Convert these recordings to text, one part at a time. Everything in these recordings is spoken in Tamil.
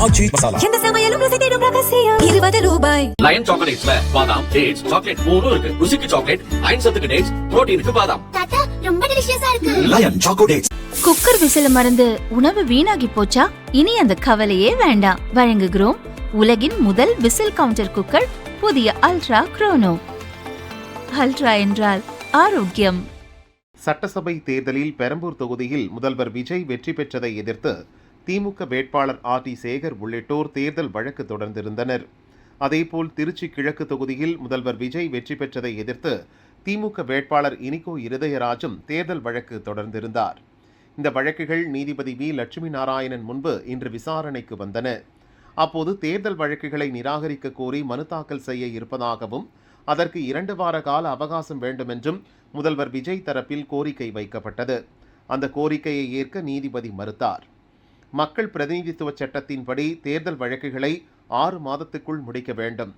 ஆச்சி மசாலா. எந்த சமையலும் ருசி தேடும் ரகசியம் 20 ரூபாய். லயன் சாக்லேட்ஸ்ல பாதாம், டேட்ஸ், சாக்லேட் மூணும் இருக்கு. ருசிக்கு சாக்லேட், அயன் சத்துக்கு டேட்ஸ், புரோட்டீனுக்கு பாதாம். தாத்தா ரொம்ப டெலிஷியஸா இருக்கு. Line choco dates. குக்கர் விசில மறந்து உணவு வீணாகி போச்சா? இனி அந்த கவலையே வேண்டாம். வழங்குகிறோம் உலகின் முதல் விசில் கவுண்டர் குக்கர், புதிய அல்ட்ரா குரோனோ. அல்ட்ரா என்றால் ஆரோக்கியம். சட்டசபை தேர்தலில் பெரம்பூர் தொகுதியில் முதல்வர் விஜய் வெற்றி பெற்றதை எதிர்த்து திமுக வேட்பாளர் ஆர்.டி. சேகர் உள்ளிட்டோர் தேர்தல் வழக்கு தொடர்ந்திருந்தனர். அதேபோல் திருச்சி கிழக்கு தொகுதியில் முதல்வர் விஜய் வெற்றி பெற்றதை எதிர்த்து திமுக வேட்பாளர் இனிகோ இருதயராஜும் தேர்தல் வழக்கு தொடர்ந்திருந்தார். இந்த வழக்குகள் நீதிபதி வி. லட்சுமி நாராயணன் முன்பு இன்று விசாரணைக்கு வந்தன. அப்போது தேர்தல் வழக்குகளை நிராகரிக்க கோரி மனு தாக்கல் செய்ய இருப்பதாகவும் அதற்கு 2 வார கால அவகாசம் வேண்டுமென்றும் முதல்வர் விஜய் தரப்பில் கோரிக்கை வைக்கப்பட்டது. அந்த கோரிக்கையை ஏற்க நீதிபதி மறுத்தார். மக்கள் பிரதிநிதித்துவ சட்டத்தின்படி தேர்தல் வழக்குகளை 6 மாதத்துக்குள் முடிக்க வேண்டும்.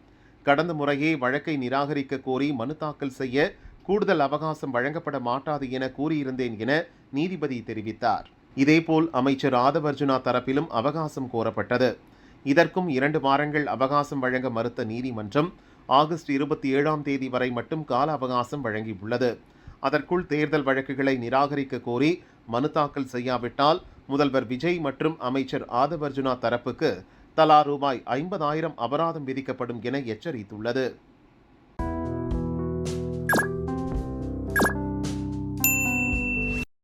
கடந்த முறையே வழக்கை நிராகரிக்க கோரி மனு தாக்கல் செய்ய கூடுதல் அவகாசம் வழங்கப்பட மாட்டாது என கூறியிருந்தேன் என நீதிபதி தெரிவித்தார். இதேபோல் அமைச்சர் ஆதவர்ஜுனா தரப்பிலும் அவகாசம் கோரப்பட்டது. இதற்கும் 2 வாரங்கள் அவகாசம் வழங்க மறுத்த நீதிமன்றம் ஆகஸ்ட் 27ஆம் தேதி வரை மட்டும் கால அவகாசம் வழங்கியுள்ளது. அதற்குள் தேர்தல் வழக்குகளை நிராகரிக்க கோரி மனு தாக்கல் செய்யாவிட்டால் முதல்வர் விஜய் மற்றும் அமைச்சர் ஆதவர்ஜுனா தரப்புக்கு தலா ரூபாய் 50,000 அபராதம் விதிக்கப்படும் என எச்சரித்துள்ளது.